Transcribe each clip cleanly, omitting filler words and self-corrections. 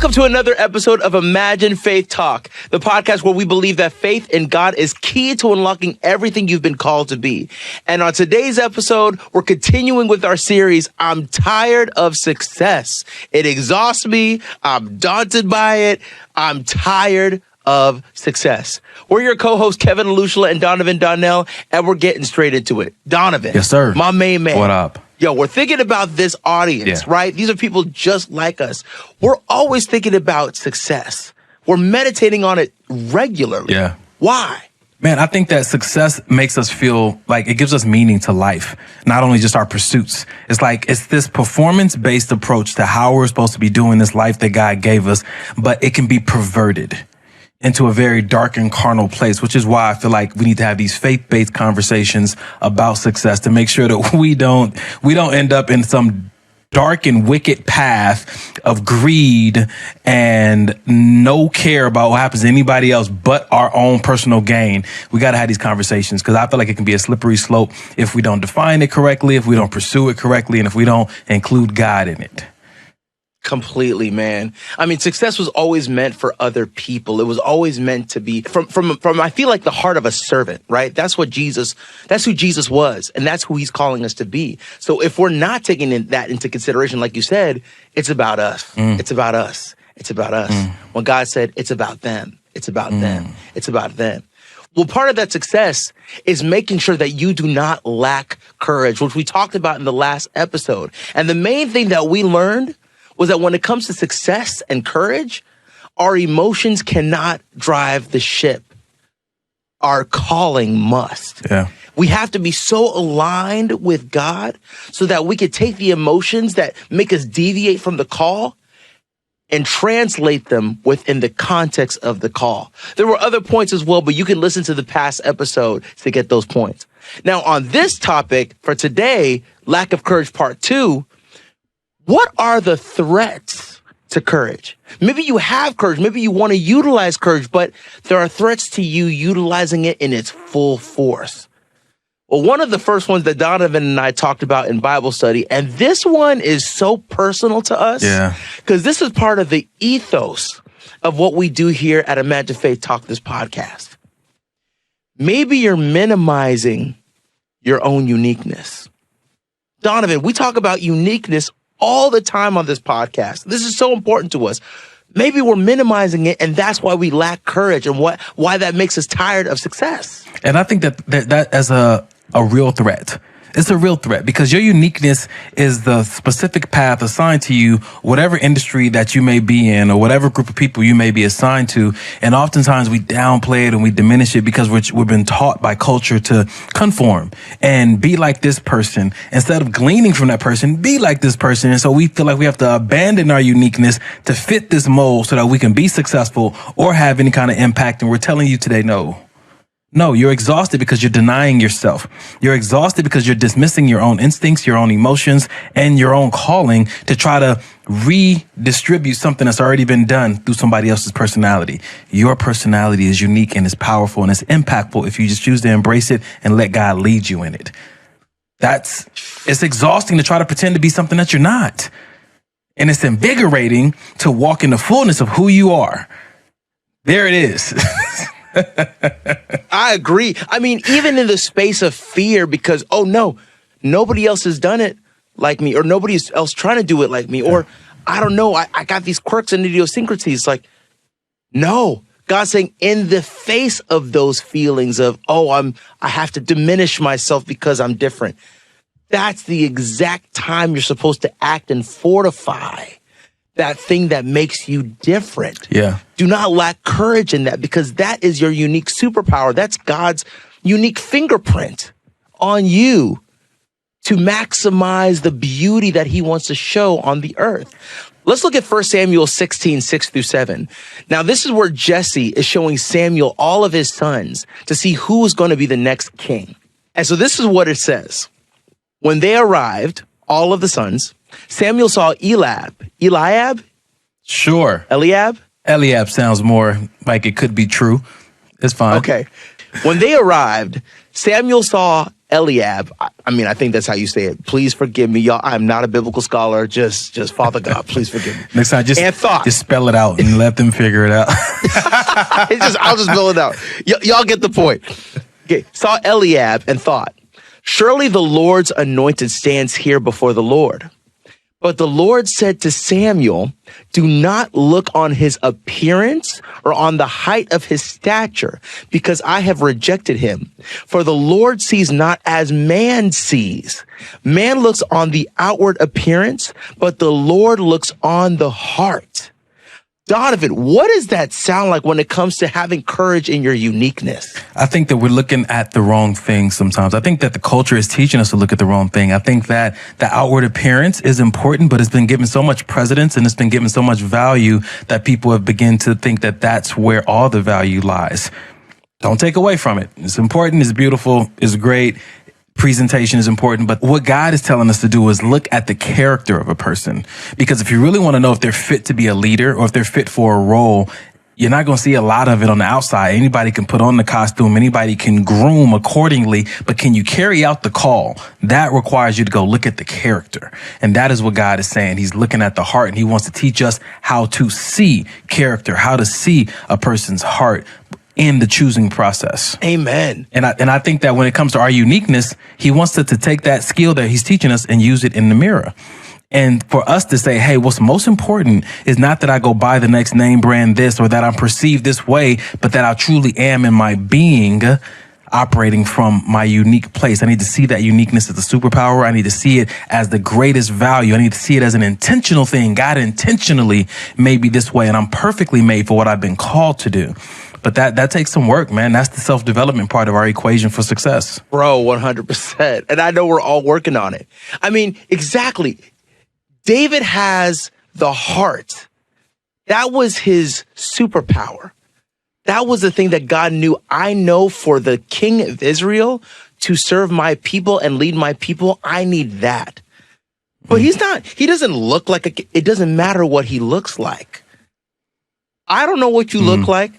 Welcome to another episode of Imagine Faith Talk, the podcast where we believe that faith in God is key to unlocking everything you've been called to be. And on today's episode, we're continuing with our series, I'm Tired of Success. It exhausts me. I'm daunted by it. I'm tired of success. We're your co-hosts, Kevin Alushla and Donovan Donnell, and we're getting straight into it. Donovan. Yes, sir. My main man. What up? Yo, we're thinking about this audience, right? These are people just like us. We're always thinking about success. We're meditating on it regularly. Yeah. Why? Man, I think that success makes us feel like it gives us meaning to life, not only just our pursuits. It's like it's this performance-based approach to how we're supposed to be doing this life that God gave us, but it can be perverted into a very dark and carnal place, which is why I feel like we need to have these faith-based conversations about success to make sure that we don't end up in some dark and wicked path of greed and no care about what happens to anybody else but our own personal gain. We got to have these conversations because I feel like it can be a slippery slope if we don't define it correctly, if we don't pursue it correctly, and if we don't include God in it. Completely, man. I mean, success was always meant for other people. It was always meant to be from I feel like the heart of a servant, right? That's who Jesus was. And that's who he's calling us to be. So if we're not taking that into consideration, like you said, it's about us. It's about us. It's about us. When God said, it's about them. It's about them. It's about them. Well, part of that success is making sure that you do not lack courage, which we talked about in the last episode. And the main thing that we learned was that when it comes to success and courage, our emotions cannot drive the ship. Our calling must. Yeah. We have to be so aligned with God so that we could take the emotions that make us deviate from the call and translate them within the context of the call. There were other points as well, but you can listen to the past episode to get those points. Now, on this topic for today, lack of courage part 2, what are the threats to courage? Maybe you have courage. Maybe you want to utilize courage, but there are threats to you utilizing it in its full force. Well, one of the first ones that Donovan and I talked about in Bible study, and this one is so personal to us because this is part of the ethos of what we do here at Imagine Faith Talk, this podcast. Maybe you're minimizing your own uniqueness. Donovan, we talk about uniqueness all the time on this podcast. This is so important to us. Maybe we're minimizing it, and that's why we lack courage and why that makes us tired of success. And I think that as a real threat. It's a real threat because your uniqueness is the specific path assigned to you, whatever industry that you may be in or whatever group of people you may be assigned to. And oftentimes we downplay it and we diminish it because we've been taught by culture to conform and be like this person. Instead of gleaning from that person, be like this person. And so we feel like we have to abandon our uniqueness to fit this mold so that we can be successful or have any kind of impact. And we're telling you today, No, you're exhausted because you're denying yourself. You're exhausted because you're dismissing your own instincts, your own emotions, and your own calling to try to redistribute something that's already been done through somebody else's personality. Your personality is unique and is powerful and it's impactful if you just choose to embrace it and let God lead you in it. It's exhausting to try to pretend to be something that you're not. And it's invigorating to walk in the fullness of who you are. There it is. I agree. I mean, even in the space of fear, because, oh no, nobody else has done it like me, or nobody else trying to do it like me, or I don't know, I got these quirks and idiosyncrasies. Like, no, God's saying in the face of those feelings of, I have to diminish myself because I'm different. That's the exact time you're supposed to act and fortify that thing that makes you different. Yeah. Do not lack courage in that because that is your unique superpower. That's God's unique fingerprint on you to maximize the beauty that he wants to show on the earth. Let's look at 1 Samuel 16, 6-7. Now, this is where Jesse is showing Samuel all of his sons to see who is going to be the next king. And so this is what it says. When they arrived, all of the sons, Samuel saw Eliab? Sure. Eliab sounds more like it could be true. It's fine. Okay. When they arrived, Samuel saw Eliab, I mean, I think that's how you say it. Please forgive me, y'all. I'm not a biblical scholar. Just Father God, please forgive me. Next time, just spell it out and let them figure it out. I'll just spell it out. Y'all get the point. Okay, saw Eliab and thought, surely the Lord's anointed stands here before the Lord. But the Lord said to Samuel, do not look on his appearance or on the height of his stature, because I have rejected him. For the Lord sees not as man sees. Man looks on the outward appearance, but the Lord looks on the heart. Donovan, what does that sound like when it comes to having courage in your uniqueness? I think that we're looking at the wrong thing sometimes. I think that the culture is teaching us to look at the wrong thing. I think that the outward appearance is important, but it's been given so much precedence and it's been given so much value that people have begun to think that that's where all the value lies. Don't take away from it. It's important, it's beautiful, it's great. Presentation is important, but what God is telling us to do is look at the character of a person. Because if you really want to know if they're fit to be a leader or if they're fit for a role, you're not going to see a lot of it on the outside. Anybody can put on the costume. Anybody can groom accordingly. But can you carry out the call? That requires you to go look at the character. And that is what God is saying. He's looking at the heart, and he wants to teach us how to see character, how to see a person's heart in the choosing process. Amen. And I think that when it comes to our uniqueness, he wants us to take that skill that he's teaching us and use it in the mirror. And for us to say, hey, what's most important is not that I go buy the next name brand this or that I'm perceived this way, but that I truly am in my being operating from my unique place. I need to see that uniqueness as a superpower. I need to see it as the greatest value. I need to see it as an intentional thing. God intentionally made me this way, and I'm perfectly made for what I've been called to do. But that takes some work, man. That's the self-development part of our equation for success. Bro, 100%. And I know we're all working on it. I mean, exactly. David has the heart. That was his superpower. That was the thing that God knew. I know for the king of Israel to serve my people and lead my people, I need that. But he doesn't look like it doesn't matter what he looks like. I don't know what you look like.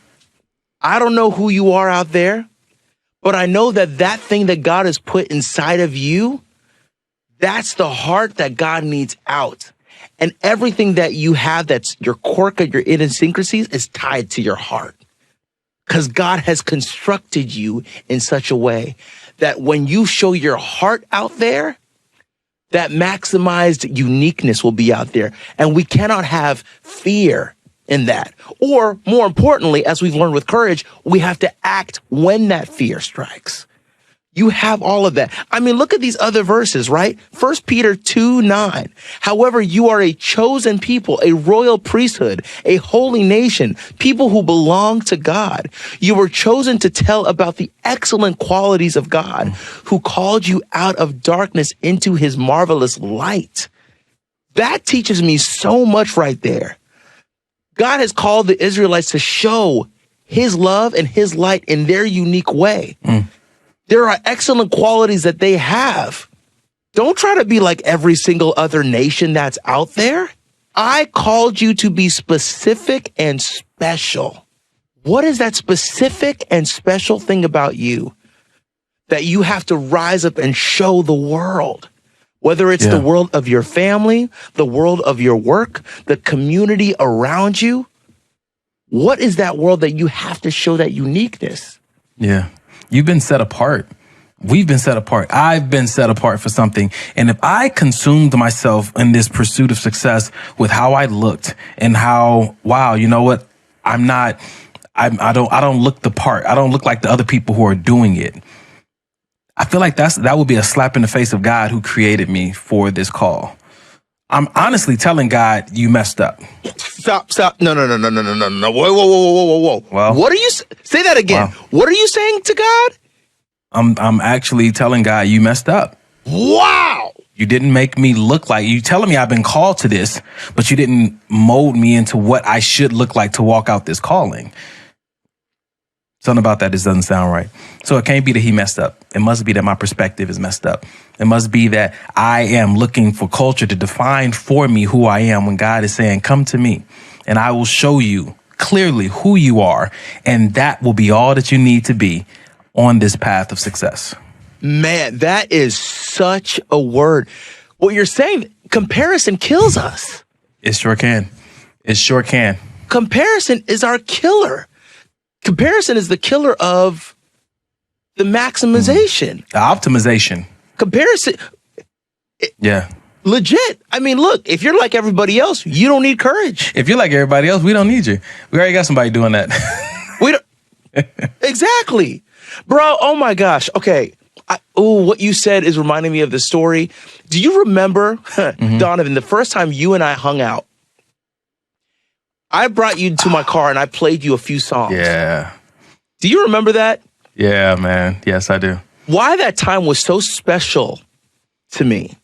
I don't know who you are out there, but I know that thing that God has put inside of you, that's the heart that God needs out. And everything that you have that's your quirk or your idiosyncrasies is tied to your heart. Because God has constructed you in such a way that when you show your heart out there, that maximized uniqueness will be out there. And we cannot have fear in that. Or more importantly, as we've learned with courage, we have to act when that fear strikes. You have all of that. I mean, look at these other verses, right? 1 Peter 2:9. However, you are a chosen people, a royal priesthood, a holy nation, people who belong to God. You were chosen to tell about the excellent qualities of God, who called you out of darkness into his marvelous light. That teaches me so much right there. God has called the Israelites to show his love and his light in their unique way. There are excellent qualities that they have. Don't try to be like every single other nation that's out there. I called you to be specific and special. What is that specific and special thing about you that you have to rise up and show the world? Whether it's the world of your family, the world of your work, the community around you. What is that world that you have to show that uniqueness? Yeah. You've been set apart. We've been set apart. I've been set apart for something. And if I consumed myself in this pursuit of success with how I looked and how, wow, you know what? I don't look the part. I don't look like the other people who are doing it. I feel like that would be a slap in the face of God who created me for this call. I'm honestly telling God, you messed up. Stop. No. Whoa. Well, what are you, say that again. Wow. What are you saying to God? I'm actually telling God, you messed up. Wow. You didn't make me look like, you telling me I've been called to this, but you didn't mold me into what I should look like to walk out this calling. Something about that just doesn't sound right. So it can't be that he messed up. It must be that my perspective is messed up. It must be that I am looking for culture to define for me who I am when God is saying, come to me and I will show you clearly who you are. And that will be all that you need to be on this path of success. Man, that is such a word. What you're saying, comparison kills us. It sure can. It sure can. Comparison is our killer. Comparison is the killer of the maximization. The optimization. Comparison. Yeah. Legit. I mean, look, if you're like everybody else, you don't need courage. If you're like everybody else, we don't need you. We already got somebody doing that. We don't. Exactly. Bro, oh my gosh. Okay. What you said is reminding me of the story. Do you remember, Donovan, the first time you and I hung out? I brought you to my car and I played you a few songs. Yeah. Do you remember that? Yeah, man. Yes, I do. Why that time was so special to me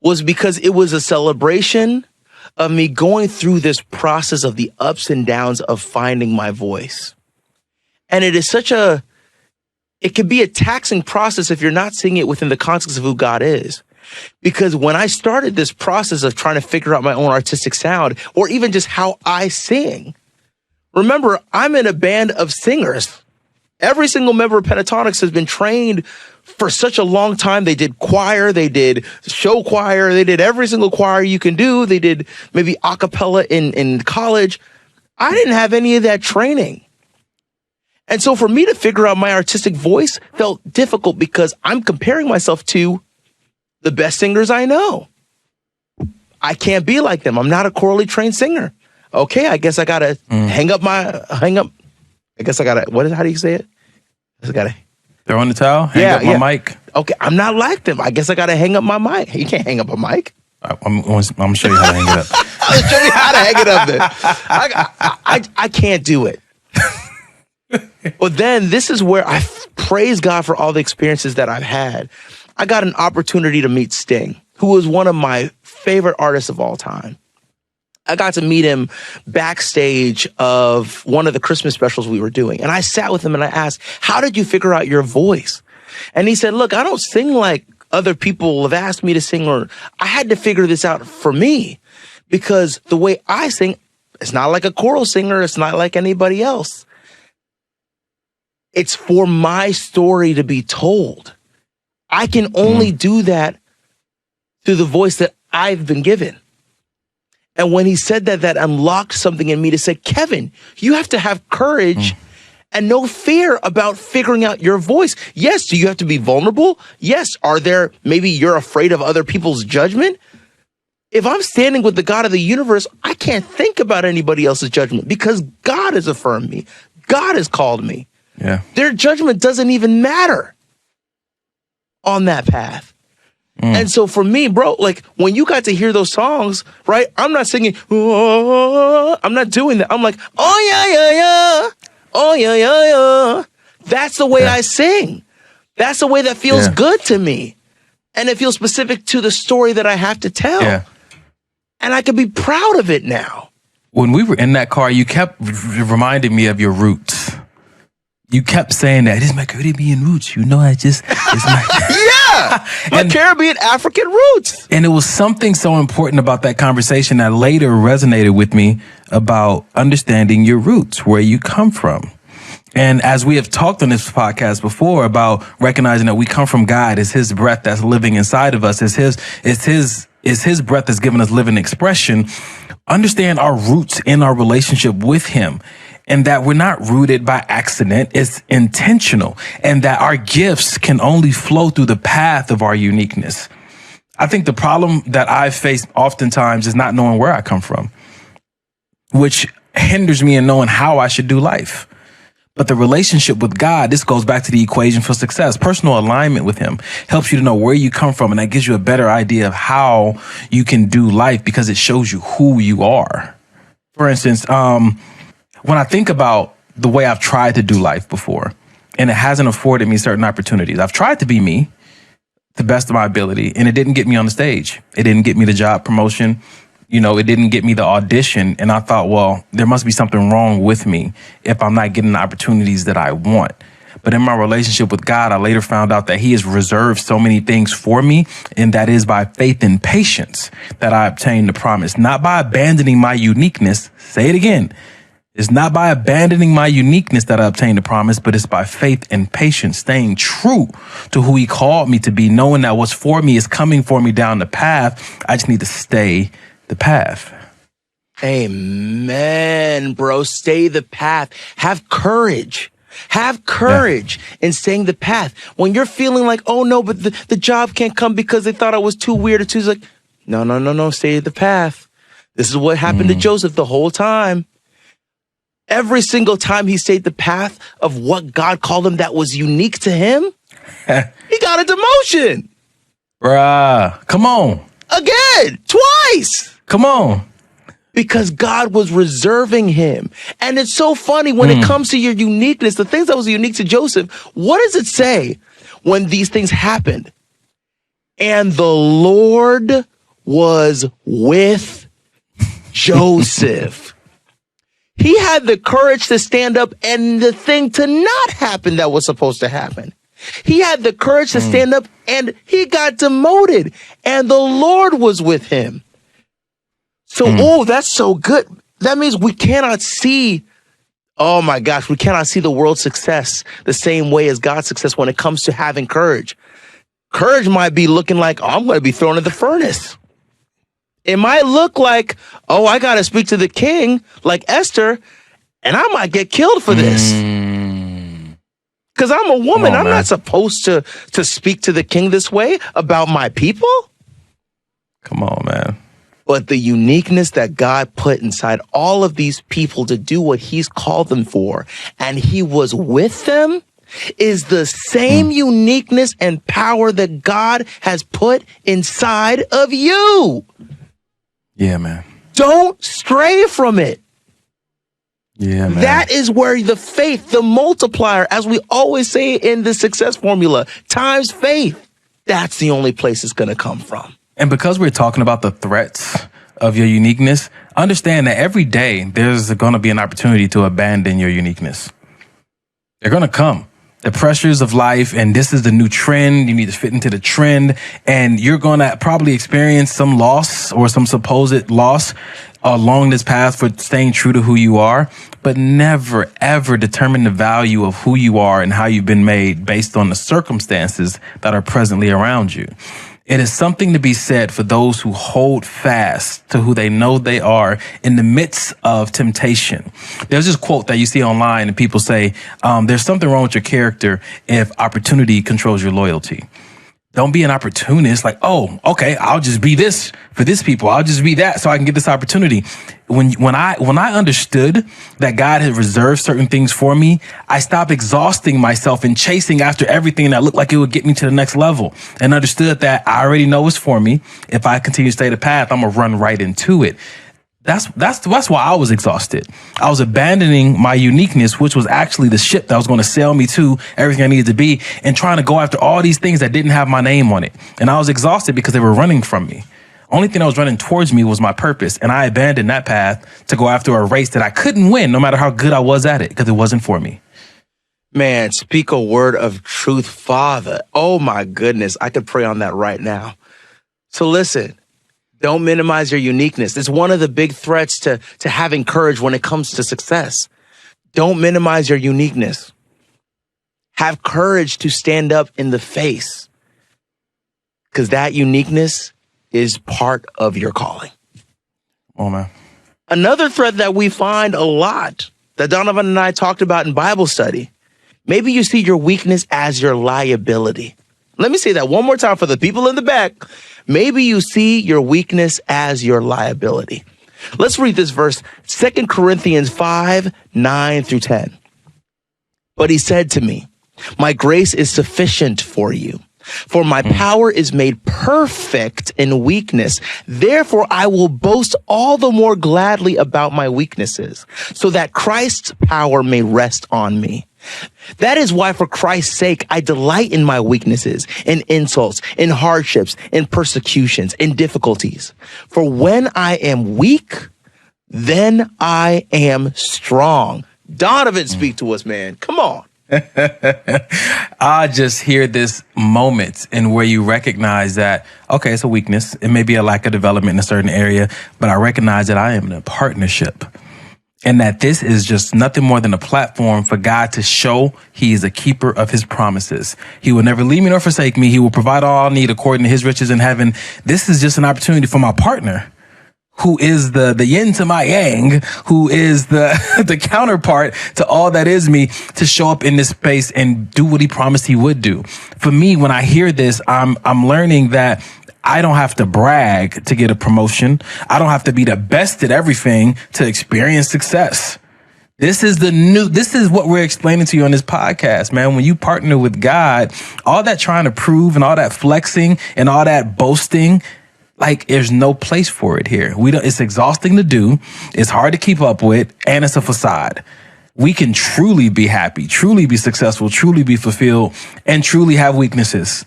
was because it was a celebration of me going through this process of the ups and downs of finding my voice. And it is it can be a taxing process if you're not seeing it within the context of who God is. Because when I started this process of trying to figure out my own artistic sound, or even just how I sing, remember, I'm in a band of singers. Every single member of Pentatonics has been trained for such a long time. They did choir, they did show choir, they did every single choir you can do. They did maybe a cappella in college. I didn't have any of that training. And so for me to figure out my artistic voice felt difficult because I'm comparing myself to the best singers I know. I can't be like them. I'm not a chorally trained singer. Okay, I guess I gotta hang up. I guess I gotta, how do you say it? I gotta throw in the towel, hang up my mic. Okay, I'm not like them. I guess I gotta hang up my mic. You can't hang up a mic. I'm gonna show you how to hang it up. I'll show you how to hang it up then. I can't do it. But then this is where I praise God for all the experiences that I've had. I got an opportunity to meet Sting, who is one of my favorite artists of all time. I got to meet him backstage of one of the Christmas specials we were doing. And I sat with him and I asked, how did you figure out your voice? And he said, look, I don't sing like other people have asked me to sing, or I had to figure this out for me because the way I sing, it's not like a choral singer. It's not like anybody else. It's for my story to be told. I can only do that through the voice that I've been given. And when he said that, that unlocked something in me to say, Kevin, you have to have courage and no fear about figuring out your voice. Yes, do you have to be vulnerable? Yes. Maybe you're afraid of other people's judgment? If I'm standing with the God of the universe, I can't think about anybody else's judgment because God has affirmed me. God has called me. Yeah. Their judgment doesn't even matter on that path. And so for me, bro, like when you got to hear those songs, right? I'm not singing, oh, I'm not doing that. I'm like, oh yeah, yeah, yeah. Oh yeah, yeah, yeah. That's the way I sing. That's the way that feels good to me. And it feels specific to the story that I have to tell. Yeah. And I can be proud of it now. When we were in that car, you kept reminding me of your roots. You kept saying that, it's my Caribbean roots. You know, it's my... My Caribbean African roots. And it was something so important about that conversation that later resonated with me about understanding your roots, where you come from. And as we have talked on this podcast before about recognizing that we come from God, it's his breath that's living inside of us. It's his breath that's given us living expression. Understand our roots in our relationship with him. And that we're not rooted by accident. It's intentional. And that our gifts can only flow through the path of our uniqueness. I think the problem that I've faced oftentimes is not knowing where I come from, which hinders me in knowing how I should do life. But the relationship with God, this goes back to the equation for success. Personal alignment with him helps you to know where you come from. And that gives you a better idea of how you can do life because it shows you who you are. For instance, when I think about the way I've tried to do life before, and it hasn't afforded me certain opportunities, I've tried to be me, the best of my ability, and it didn't get me on the stage. It didn't get me the job promotion. You know, it didn't get me the audition. And I thought, well, there must be something wrong with me if I'm not getting the opportunities that I want. But in my relationship with God, I later found out that he has reserved so many things for me. And that is by faith and patience that I obtained the promise, not by abandoning my uniqueness. Say it again. It's not by abandoning my uniqueness that I obtain the promise, but it's by faith and patience, staying true to who he called me to be, knowing that what's for me is coming for me down the path. I just need to stay the path. Amen, bro. Stay the path. Have courage. Have courage in staying the path. When you're feeling like, oh no, but the job can't come because they thought I was too weird or too, like, no, stay the path. This is what happened to Joseph the whole time. Every single time he stayed the path of what God called him that was unique to him, he got a demotion. Bruh, come on. Again, twice. Come on. Because God was reserving him. And it's so funny when it comes to your uniqueness, the things that was unique to Joseph, what does it say when these things happened? And the Lord was with Joseph. He had the courage to stand up and the thing to not happen that was supposed to happen. He had the courage to stand up and he got demoted and the Lord was with him. So, that's so good. That means we cannot see, oh my gosh, we cannot see the world's success the same way as God's success when it comes to having courage. Courage might be looking like, oh, I'm going to be thrown in the furnace. It might look like, oh, I got to speak to the king like Esther, and I might get killed for this. Because I'm a woman. I'm not supposed to speak to the king this way about my people. Come on, man. But the uniqueness that God put inside all of these people to do what he's called them for, and he was with them, is the same uniqueness and power that God has put inside of you. Yeah, man. Don't stray from it. Yeah, man. That is where the faith, the multiplier, as we always say in the success formula, times faith, that's the only place it's going to come from. And because we're talking about the threats of your uniqueness, understand that every day there's going to be an opportunity to abandon your uniqueness. They're going to come. The pressures of life, and this is the new trend. You need to fit into the trend, and you're going to probably experience some loss or some supposed loss along this path for staying true to who you are, but never, ever determine the value of who you are and how you've been made based on the circumstances that are presently around you. It is something to be said for those who hold fast to who they know they are in the midst of temptation. There's this quote that you see online and people say, there's something wrong with your character if opportunity controls your loyalty. Don't be an opportunist like, oh, okay, I'll just be this for this people. I'll just be that so I can get this opportunity. When I understood that God had reserved certain things for me, I stopped exhausting myself and chasing after everything that looked like it would get me to the next level, and understood that I already know it's for me. If I continue to stay the path, I'm gonna run right into it. That's why I was exhausted. I was abandoning my uniqueness, which was actually the ship that was going to sail me to everything I needed to be, and trying to go after all these things that didn't have my name on it. And I was exhausted because they were running from me. Only thing that was running towards me was my purpose. And I abandoned that path to go after a race that I couldn't win, no matter how good I was at it, because it wasn't for me. Man, speak a word of truth, Father. Oh my goodness. I could pray on that right now. So listen. Don't minimize your uniqueness. It's one of the big threats to having courage when it comes to success. Don't minimize your uniqueness. Have courage to stand up in the face, because that uniqueness is part of your calling. Oh, man. Another threat that we find a lot that Donovan and I talked about in Bible study, maybe you see your weakness as your liability. Let me say that one more time for the people in the back. Maybe you see your weakness as your liability. Let's read this verse, 2 Corinthians 5:9-10. But he said to me, my grace is sufficient for you, for my power is made perfect in weakness. Therefore, I will boast all the more gladly about my weaknesses, so that Christ's power may rest on me. That is why, for Christ's sake, I delight in my weaknesses, in insults, in hardships, in persecutions, in difficulties. For when I am weak, then I am strong. Donovan, speak to us, man. Come on. I just hear this moment in where you recognize that, okay, it's a weakness. It may be a lack of development in a certain area, but I recognize that I am in a partnership. and that this is just nothing more than a platform for God to show he is a keeper of his promises. He will never leave me nor forsake me. He will provide all I need according to his riches in heaven. This is just an opportunity for my partner, who is the yin to my yang, who is the counterpart to all that is me, to show up in this space and do what he promised he would do. For me, when I hear this, I'm learning that I don't have to brag to get a promotion. I don't have to be the best at everything to experience success. This is what we're explaining to you on this podcast, man. When you partner with God, all that trying to prove and all that flexing and all that boasting, like, there's no place for it here. It's exhausting to do. It's hard to keep up with, and it's a facade. We can truly be happy, truly be successful, truly be fulfilled, and truly have weaknesses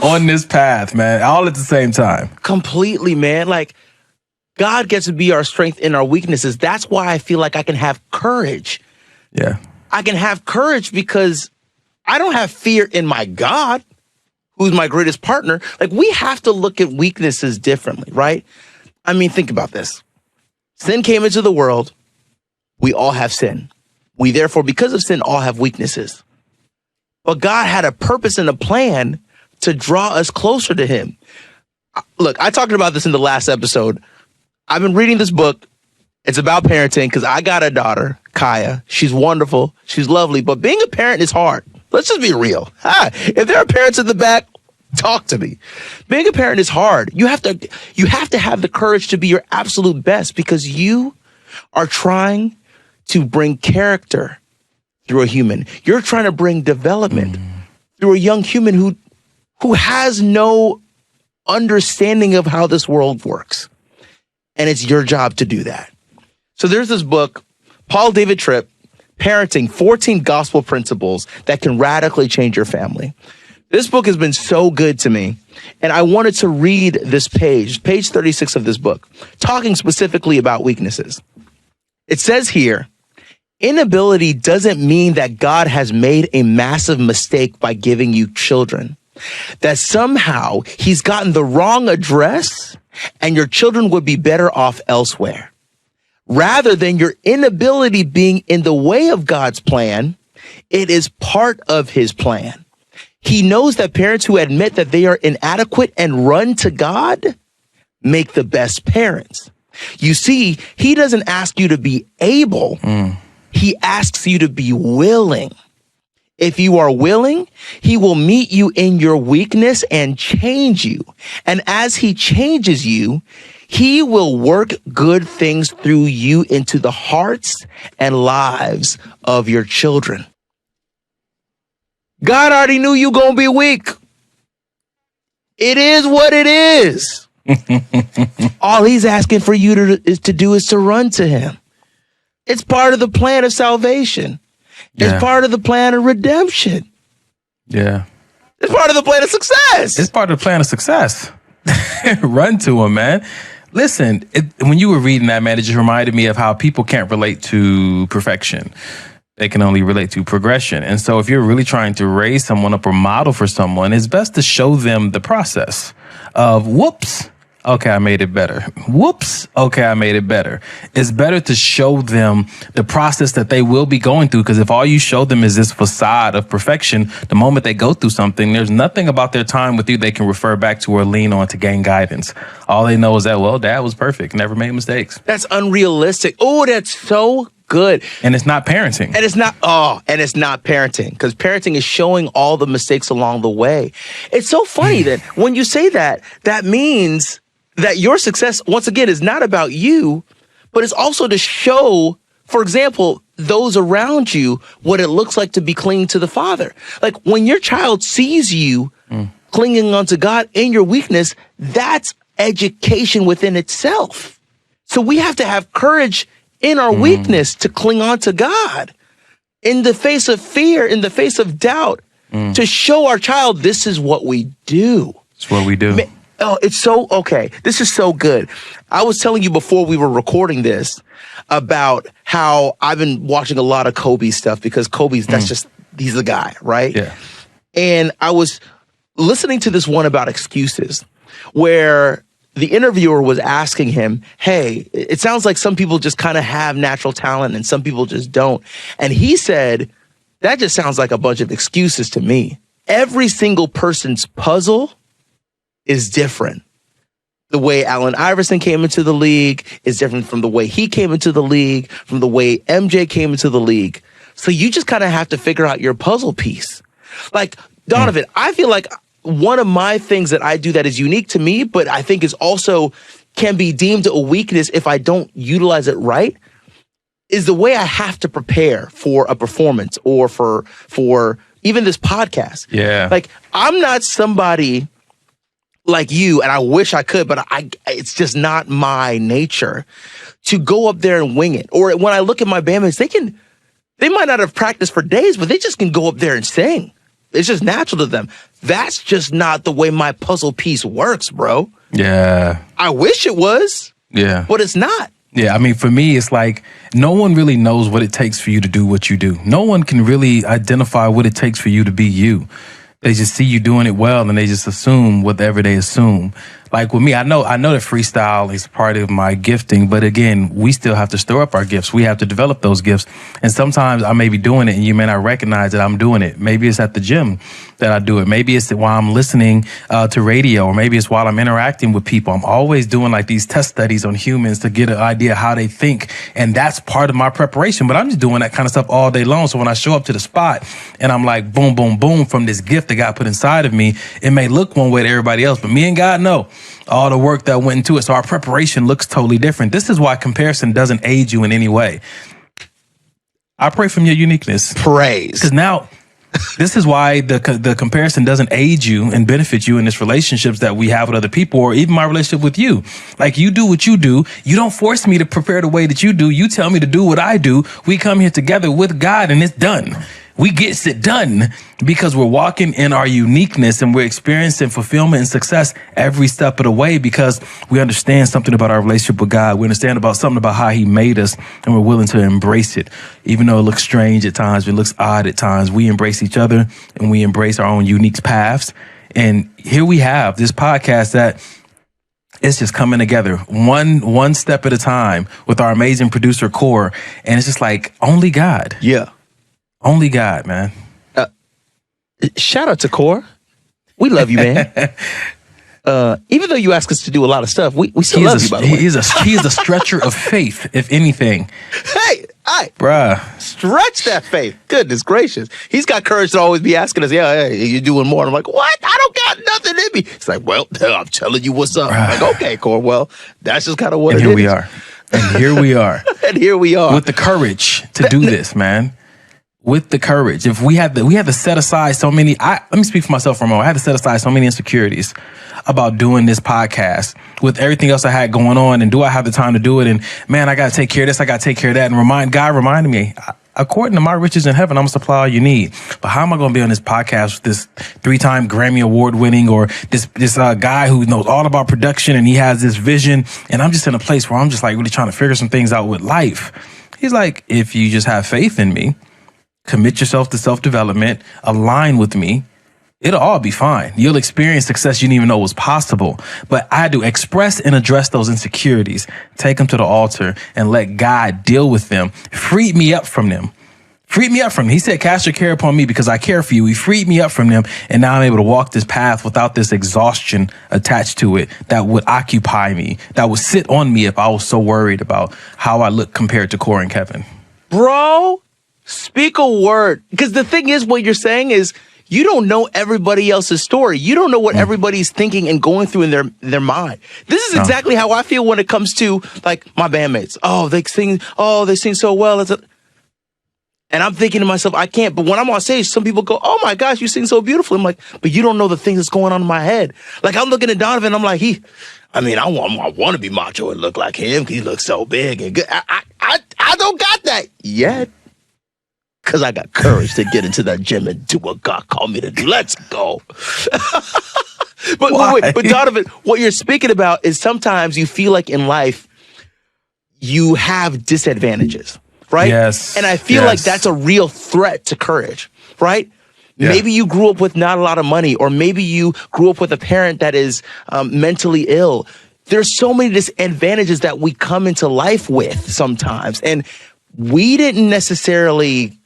on this path, man, all at the same time. Completely, man. Like, God gets to be our strength in our weaknesses. That's why I feel like I can have courage. Yeah. I can have courage because I don't have fear in my God, who's my greatest partner. Like, we have to look at weaknesses differently, right? I mean, think about this. Sin came into the world. We all have sin. We therefore, because of sin, all have weaknesses. But God had a purpose and a plan to draw us closer to him. Look, I talked about this in the last episode. I've been reading this book. It's about parenting because I got a daughter, Kaya. She's wonderful. She's lovely. But being a parent is hard. Let's just be real. If there are parents in the back, talk to me. Being a parent is hard. You have to have the courage to be your absolute best because you are trying to bring character through a human. You're trying to bring development through a young human who has no understanding of how this world works. And it's your job to do that. So there's this book, Paul David Tripp, Parenting, 14 Gospel Principles That Can Radically Change Your Family. This book has been so good to me, and I wanted to read this page 36 of this book, talking specifically about weaknesses. It says here, inability doesn't mean that God has made a massive mistake by giving you children, that somehow he's gotten the wrong address and your children would be better off elsewhere. Rather than your inability being in the way of God's plan, it is part of his plan. He knows that parents who admit that they are inadequate and run to God make the best parents. You see, he doesn't ask you to be able. He asks you to be willing. If you are willing, he will meet you in your weakness and change you. And as he changes you, he will work good things through you into the hearts and lives of your children. God already knew you gonna be weak. It is what it is. All he's asking for you to do is to run to him. It's part of the plan of salvation. It's part of the plan of redemption. Yeah. It's part of the plan of success. It's part of the plan of success. Run to him, man. Listen, when you were reading that, man, it just reminded me of how people can't relate to perfection. They can only relate to progression. And so if you're really trying to raise someone up or model for someone, it's best to show them the process of, whoops, okay, I made it better. Whoops, okay, I made it better. It's better to show them the process that they will be going through, because if all you show them is this facade of perfection, the moment they go through something, there's nothing about their time with you they can refer back to or lean on to gain guidance. All they know is that, well, dad was perfect, never made mistakes. That's unrealistic. Oh, that's so good. And it's not parenting. And it's not parenting, because parenting is showing all the mistakes along the way. It's so funny that when you say that, that means that your success, once again, is not about you, but it's also to show, for example, those around you what it looks like to be clinging to the Father. Like when your child sees you clinging onto God in your weakness, that's education within itself. So we have to have courage in our weakness to cling on to God in the face of fear, in the face of doubt, to show our child this is what we do. It's what we do. Oh, it's so, okay. This is so good. I was telling you before we were recording this about how I've been watching a lot of Kobe stuff, because Kobe's, he's the guy, right? Yeah. And I was listening to this one about excuses, where the interviewer was asking him, hey, it sounds like some people just kind of have natural talent and some people just don't. And he said, that just sounds like a bunch of excuses to me. Every single person's puzzle is different. The way Allen Iverson came into the league is different from the way he came into the league, from the way MJ came into the league. So you just kind of have to figure out your puzzle piece. Like, Donovan, I feel like one of my things that I do that is unique to me, but I think is also can be deemed a weakness if I don't utilize it right, is the way I have to prepare for a performance or for even this podcast. Yeah. Like, I'm not somebody like you, and I wish I could, but it's just not my nature to go up there and wing it. Or when I look at my bandmates, they might not have practiced for days, but they just can go up there and sing. It's just natural to them. That's just not the way my puzzle piece works, bro. Yeah. I wish it was. Yeah. But it's not. Yeah, I mean, for me, it's like no one really knows what it takes for you to do what you do. No one can really identify what it takes for you to be you. They just see you doing it well and they just assume whatever they assume. Like with me, I know that freestyle is part of my gifting, but again, we still have to stir up our gifts. We have to develop those gifts. And sometimes I may be doing it and you may not recognize that I'm doing it. Maybe it's at the gym that I do it. Maybe it's while I'm listening to radio, or maybe it's while I'm interacting with people. I'm always doing like these test studies on humans to get an idea how they think. And that's part of my preparation, but I'm just doing that kind of stuff all day long. So when I show up to the spot and I'm like, boom, boom, boom, from this gift that God put inside of me, it may look one way to everybody else, but me and God know all the work that went into it. So our preparation looks totally different. This is why comparison doesn't aid you in any way. I pray from your uniqueness. Praise. Because now, this is why the comparison doesn't aid you and benefit you in this relationships that we have with other people, or even my relationship with you. Like, you do what you do. You don't force me to prepare the way that you do. You tell me to do what I do. We come here together with God and it's done. We get it done because we're walking in our uniqueness and we're experiencing fulfillment and success every step of the way because we understand something about our relationship with God. We understand something about how he made us, and we're willing to embrace it. Even though it looks strange at times, it looks odd at times, we embrace each other and we embrace our own unique paths. And here we have this podcast that it's just coming together one step at a time with our amazing producer Core. And it's just like only God. Yeah. Only God, man. Shout out to Core. We love you, man. Even though you ask us to do a lot of stuff, we still love you, by the way. He is a stretcher of faith, if anything. Hey, bruh. Stretch that faith. Goodness gracious. He's got courage to always be asking us, hey, you're doing more. And I'm like, what? I don't got nothing in me. It's like, well, I'm telling you what's up. I'm like, okay, Core, well, that's just kind of what it is. And here we are. And here we are. And here we are. With the courage to do this, man. With the courage. If we had to set aside so many, let me speak for myself for a moment. I had to set aside so many insecurities about doing this podcast with everything else I had going on. And do I have the time to do it? And man, I got to take care of this. I got to take care of that. And God reminded me, according to my riches in heaven, I'm going to supply all you need. But how am I going to be on this podcast with this 3-time Grammy award winning, or this guy who knows all about production and he has this vision? And I'm just in a place where I'm just like really trying to figure some things out with life. He's like, if you just have faith in me, commit yourself to self-development, align with me, it'll all be fine. You'll experience success you didn't even know was possible. But I had to express and address those insecurities, take them to the altar, and let God deal with them. Freed me up from them. He said, cast your care upon me because I care for you. He freed me up from them. And now I'm able to walk this path without this exhaustion attached to it that would occupy me, that would sit on me if I was so worried about how I look compared to Core and Kevin. Bro, speak a word. Because the thing is, what you're saying is you don't know everybody else's story. You don't know what everybody's thinking and going through in their mind. This is exactly how I feel when it comes to like my bandmates. They sing so well. And I'm thinking to myself, I can't. But when I'm on stage, some people go, oh my gosh, you sing so beautifully. I'm like, but you don't know the things that's going on in my head. Like, I'm looking at Donovan, I'm like, I want to be macho and look like him. He looks so big and good. I don't got that yet. Because I got courage to get into that gym and do what God called me to do. Let's go. But Donovan, what you're speaking about is sometimes you feel like in life you have disadvantages, right? Yes. And I feel like that's a real threat to courage, right? Yeah. Maybe you grew up with not a lot of money, or maybe you grew up with a parent that is mentally ill. There's so many disadvantages that we come into life with sometimes. And we didn't necessarily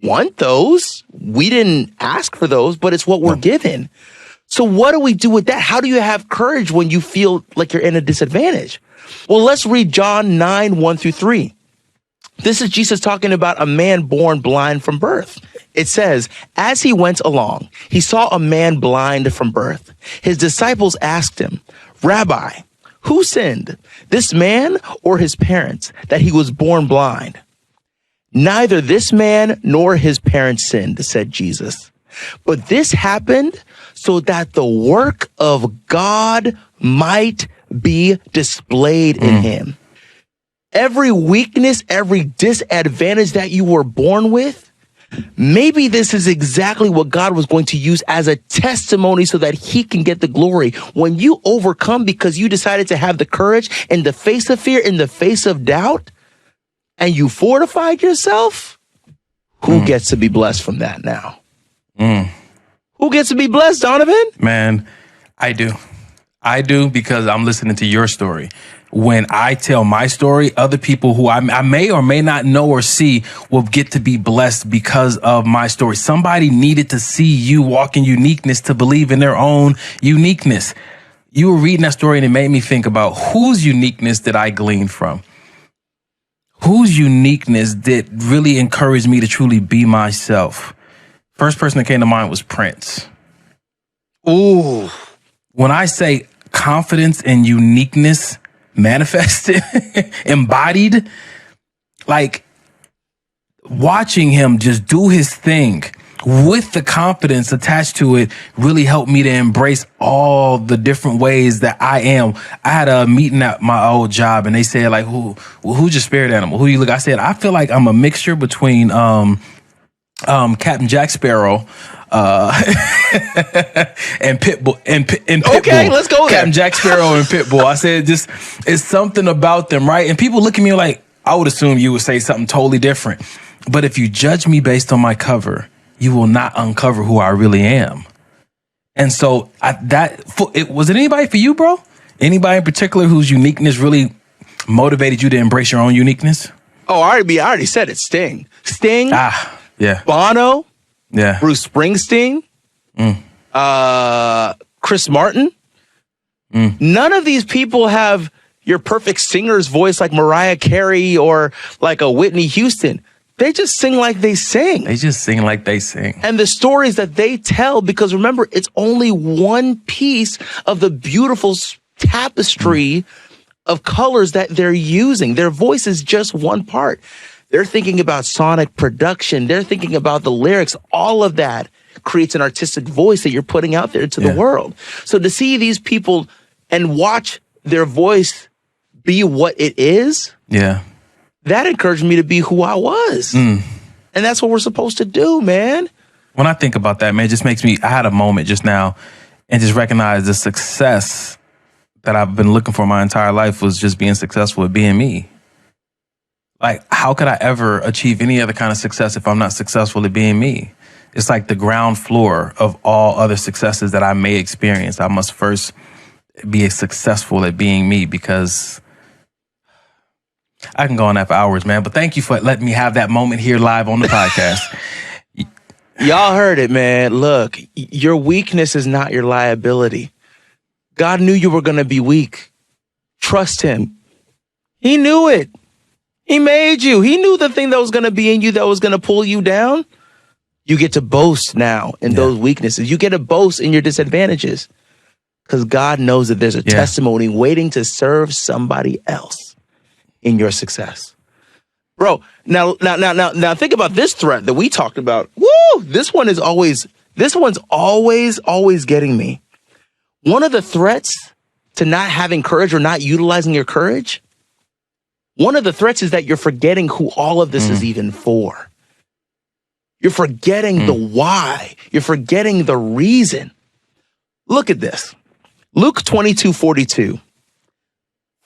want those. We didn't ask for those, but it's what we're given. So what do we do with that? How do you have courage when you feel like you're in a disadvantage? Well, let's read John 9:1-3. This is Jesus talking about a man born blind from birth. It says, as he went along, he saw a man blind from birth. His disciples asked him, Rabbi, who sinned, this man or his parents, that he was born blind? Neither this man nor his parents sinned, said Jesus. But this happened so that the work of God might be displayed in him. Every weakness, every disadvantage that you were born with, maybe this is exactly what God was going to use as a testimony so that he can get the glory. When you overcome because you decided to have the courage in the face of fear, in the face of doubt, and you fortified yourself, who gets to be blessed from that now? Who gets to be blessed, Donovan? Man, I do. I do, because I'm listening to your story. When I tell my story, other people who I may or may not know or see will get to be blessed because of my story. Somebody needed to see you walk in uniqueness to believe in their own uniqueness. You were reading that story and it made me think about whose uniqueness did I glean from? Whose uniqueness did really encourage me to truly be myself? First person that came to mind was Prince. Ooh. When I say confidence and uniqueness manifested, embodied, like watching him just do his thing with the confidence attached to it really helped me to embrace all the different ways that I am. I had a meeting at my old job and they said like, who's your spirit animal? Who you look? I said, I feel like I'm a mixture between, Captain Jack Sparrow, and Pitbull and Pitbull. Okay, let's go there. Captain Jack Sparrow and Pitbull. I said, just it's something about them, right? And people look at me like, I would assume you would say something totally different. But if you judge me based on my cover, you will not uncover who I really am. And so was it anybody for you, bro? Anybody in particular whose uniqueness really motivated you to embrace your own uniqueness? Oh, I already said it. Sting. Yeah. Bono. Yeah. Bruce Springsteen. Chris Martin. None of these people have your perfect singer's voice like Mariah Carey or like a Whitney Houston. They just sing like they sing. They just sing like they sing. And the stories that they tell, because remember, it's only one piece of the beautiful tapestry of colors that they're using. Their voice is just one part. They're thinking about sonic production. They're thinking about the lyrics. All of that creates an artistic voice that you're putting out there to the world. So to see these people and watch their voice be what it is, that encouraged me to be who I was. And that's what we're supposed to do, man. When I think about that, man, it just makes me, I had a moment just now and just recognize the success that I've been looking for my entire life was just being successful at being me. Like, how could I ever achieve any other kind of success if I'm not successful at being me? It's like the ground floor of all other successes that I may experience. I must first be successful at being me, because I can go on that for hours, man. But thank you for letting me have that moment here live on the podcast. Y'all heard it, man. Look, your weakness is not your liability. God knew you were going to be weak. Trust him. He knew it. He made you. He knew the thing that was going to be in you that was going to pull you down. You get to boast now in those weaknesses. You get to boast in your disadvantages, because God knows that there's a testimony waiting to serve somebody else in your success. Bro, now think about this threat that we talked about. Woo! This one's always getting me. One of the threats to not having courage or not utilizing your courage, one of the threats is that you're forgetting who all of this is even for. You're forgetting the why. You're forgetting the reason. Look at this. Luke 22:42.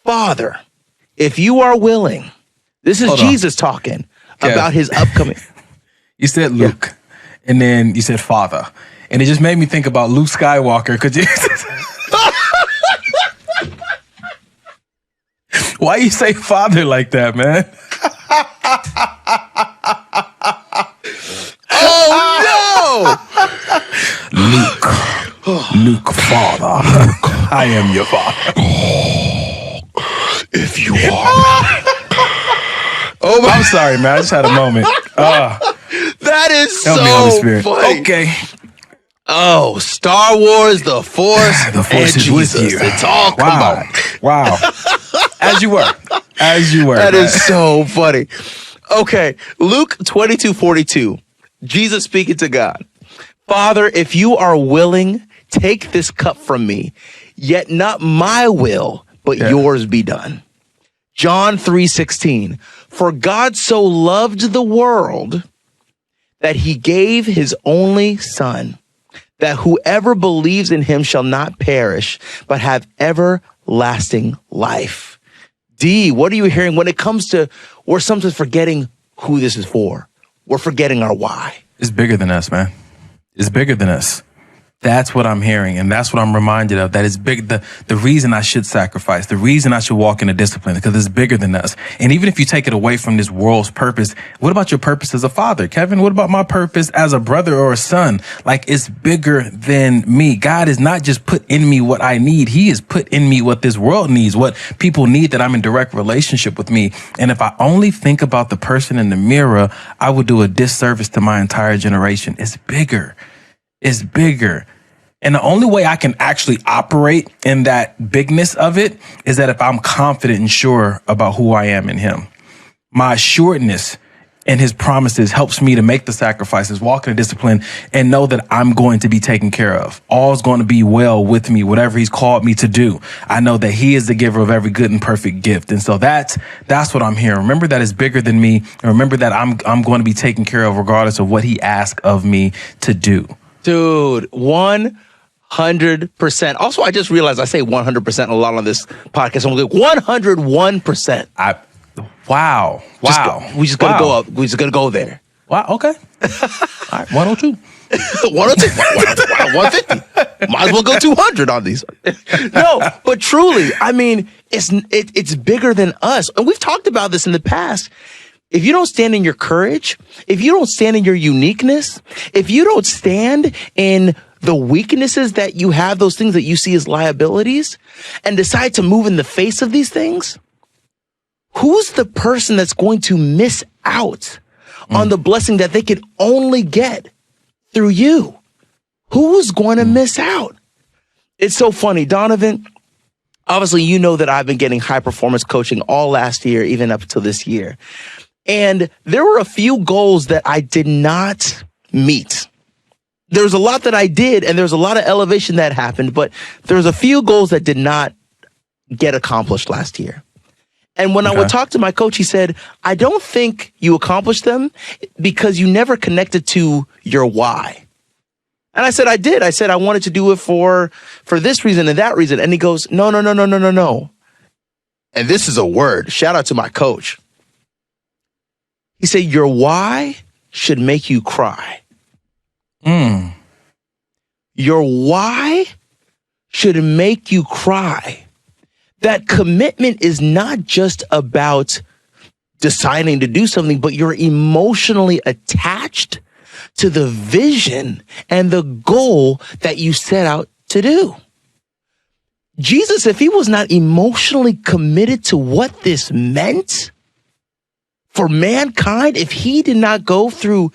Father, if you are willing, this is Jesus talking about his upcoming. You said Luke, and then you said Father. And it just made me think about Luke Skywalker. Could you? Why you say father like that, man? Oh Luke, father. I am your father. If you are. Oh, I'm sorry, man. I just had a moment. that is Help me, Holy so Spirit. funny. Okay. Oh, Star Wars, the Force, The Force and is with Jesus. you. It's all Wow. combined. Wow. As you were. As you were. That man. is so funny. Okay, Luke 22:42. Jesus speaking to God. Father, if you are willing, take this cup from me, yet not my will, but yours be done. John 3:16. For God so loved the world that he gave his only son, that whoever believes in him shall not perish, but have everlasting life. D, what are you hearing when it comes to, we're sometimes forgetting who this is for. We're forgetting our why. It's bigger than us, man. It's bigger than us. That's what I'm hearing. And that's what I'm reminded of. That is big. The reason I should sacrifice, the reason I should walk in a discipline, because it's bigger than us. And even if you take it away from this world's purpose, what about your purpose as a father? Kevin, what about my purpose as a brother or a son? Like, it's bigger than me. God has not just put in me what I need. He has put in me what this world needs, what people need, that I'm in direct relationship with me. And if I only think about the person in the mirror, I would do a disservice to my entire generation. It's bigger. Is bigger. And the only way I can actually operate in that bigness of it is that if I'm confident and sure about who I am in him. My assuredness in his promises helps me to make the sacrifices, walk in a discipline, and know that I'm going to be taken care of. All's going to be well with me, whatever he's called me to do. I know that he is the giver of every good and perfect gift. And so that's what I'm hearing. Remember that it's bigger than me. And remember that I'm going to be taken care of regardless of what he asks of me to do. Dude, 100%. Also, I just realized I say 100% a lot on this podcast. I'm like 101%. Wow. We just gotta go up. We just gotta go there. Wow. Okay. All right. 102. 102. 150. Might as well go 200 on these. No, but truly, I mean, it's bigger than us. And we've talked about this in the past. If you don't stand in your courage, if you don't stand in your uniqueness, if you don't stand in the weaknesses that you have, those things that you see as liabilities, and decide to move in the face of these things, who's the person that's going to miss out on the blessing that they could only get through you? Who's going to miss out? It's so funny, Donovan. Obviously, you know that I've been getting high performance coaching all last year, even up until this year. And there were a few goals that I did not meet. There's a lot that I did, and there's a lot of elevation that happened, but there's a few goals that did not get accomplished last year. And when I would talk to my coach, he said, I don't think you accomplished them because you never connected to your why. And I said, I did. I said, I wanted to do it for this reason and that reason. And he goes, no. And this is a word. Shout out to my coach. He said, your why should make you cry. Your why should make you cry. That commitment is not just about deciding to do something, but you're emotionally attached to the vision and the goal that you set out to do. Jesus, if he was not emotionally committed to what this meant for mankind, if he did not go through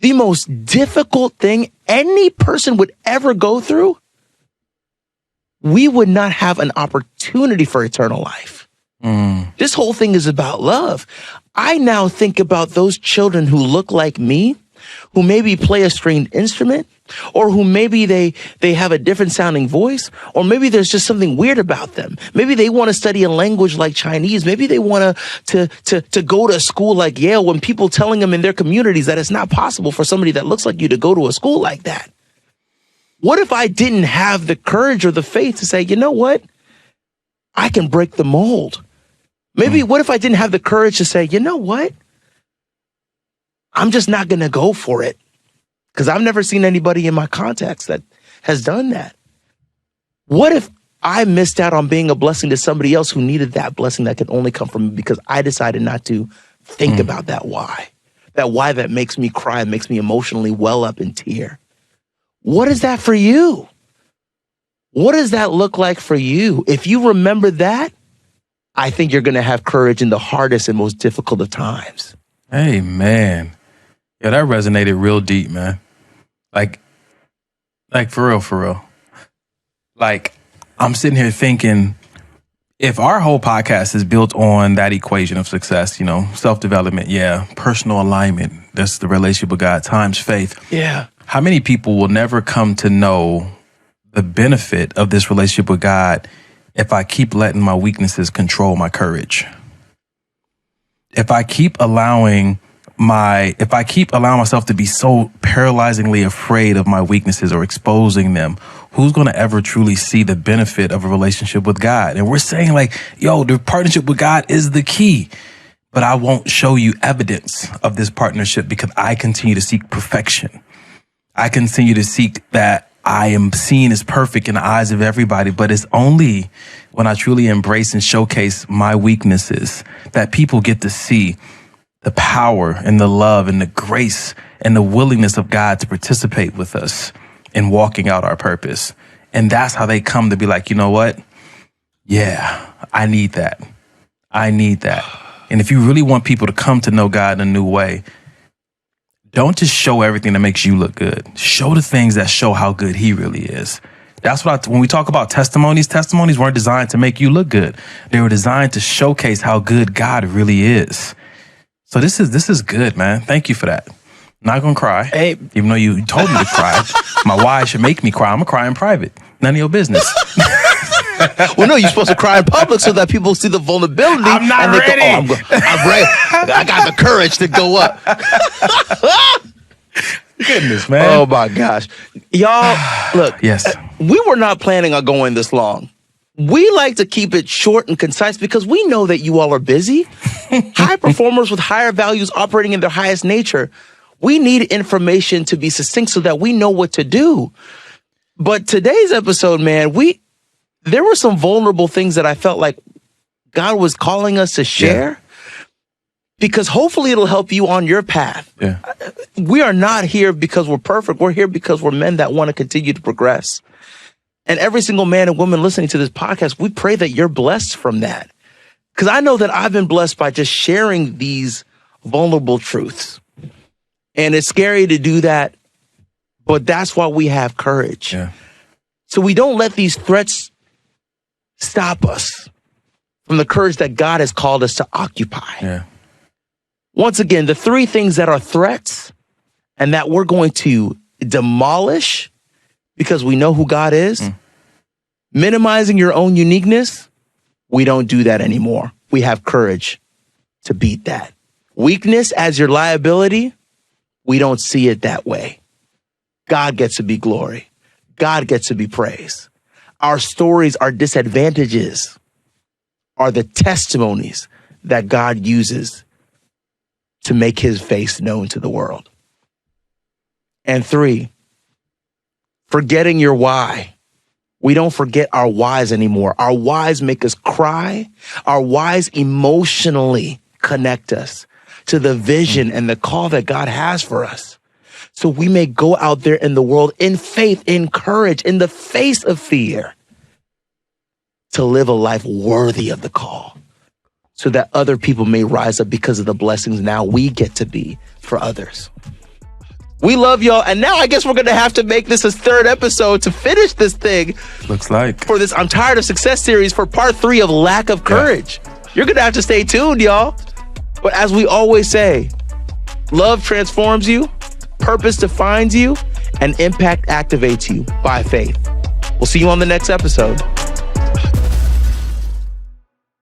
the most difficult thing any person would ever go through, we would not have an opportunity for eternal life. This whole thing is about love. I now think about those children who look like me, who maybe play a stringed instrument, or who maybe they have a different sounding voice, or maybe there's just something weird about them. Maybe they want to study a language like Chinese. Maybe they want to go to a school like Yale, when people telling them in their communities that it's not possible for somebody that looks like you to go to a school like that. What if I didn't have the courage or the faith to say, you know what? I can break the mold. Maybe what if I didn't have the courage to say, you know what? I'm just not going to go for it, because I've never seen anybody in my context that has done that. What if I missed out on being a blessing to somebody else who needed that blessing that could only come from me because I decided not to think about that why. That why that makes me cry, makes me emotionally well up in tear. What is that for you? What does that look like for you? If you remember that, I think you're going to have courage in the hardest and most difficult of times. Hey, man. Yeah, that resonated real deep, man. Like for real. Like, I'm sitting here thinking, if our whole podcast is built on that equation of success, self-development, personal alignment, that's the relationship with God, times faith. Yeah. How many people will never come to know the benefit of this relationship with God if I keep letting my weaknesses control my courage? If I keep allowing myself to be so paralyzingly afraid of my weaknesses or exposing them, who's going to ever truly see the benefit of a relationship with God? And we're saying the partnership with God is the key, but I won't show you evidence of this partnership because I continue to seek perfection. I continue to seek that I am seen as perfect in the eyes of everybody, but it's only when I truly embrace and showcase my weaknesses that people get to see the power and the love and the grace and the willingness of God to participate with us in walking out our purpose. And that's how they come to be like, you know what? Yeah, I need that. And if you really want people to come to know God in a new way, don't just show everything that makes you look good. Show the things that show how good he really is. That's when we talk about testimonies weren't designed to make you look good. They were designed to showcase how good God really is. So this is good, man. Thank you for that. Not gonna cry. Hey, even though you told me to cry. My wife should make me cry. I'm gonna cry in private. None of your business. Well, no, you're supposed to cry in public so that people see the vulnerability. I'm not ready. I'm ready. I got the courage to go up. Goodness, man. Oh my gosh. Y'all, look. Yes. We were not planning on going this long. We like to keep it short and concise because we know that you all are busy. High performers with higher values operating in their highest nature. We need information to be succinct so that we know what to do. But today's episode, man, there were some vulnerable things that I felt like God was calling us to share because hopefully it'll help you on your path. Yeah. We are not here because we're perfect. We're here because we're men that want to continue to progress. And every single man and woman listening to this podcast, we pray that you're blessed from that. Because I know that I've been blessed by just sharing these vulnerable truths. And it's scary to do that, but that's why we have courage. Yeah. So we don't let these threats stop us from the courage that God has called us to occupy. Yeah. Once again, the three things that are threats and that we're going to demolish because we know who God is. Minimizing your own uniqueness, we don't do that anymore. We have courage to beat that. Weakness as your liability, we don't see it that way. God gets to be glory. God gets to be praised. Our stories, our disadvantages are the testimonies that God uses to make his face known to the world. And three, forgetting your why. We don't forget our whys anymore. Our whys make us cry. Our whys emotionally connect us to the vision and the call that God has for us. So we may go out there in the world in faith, in courage, in the face of fear, to live a life worthy of the call so that other people may rise up because of the blessings now we get to be for others. We love y'all. And now I guess we're going to have to make this a third episode to finish this thing. Looks like. For this I'm Tired of Success series for part 3 of Lack of Courage. You're going to have to stay tuned, y'all. But as we always say, love transforms you, purpose defines you, and impact activates you by faith. We'll see you on the next episode.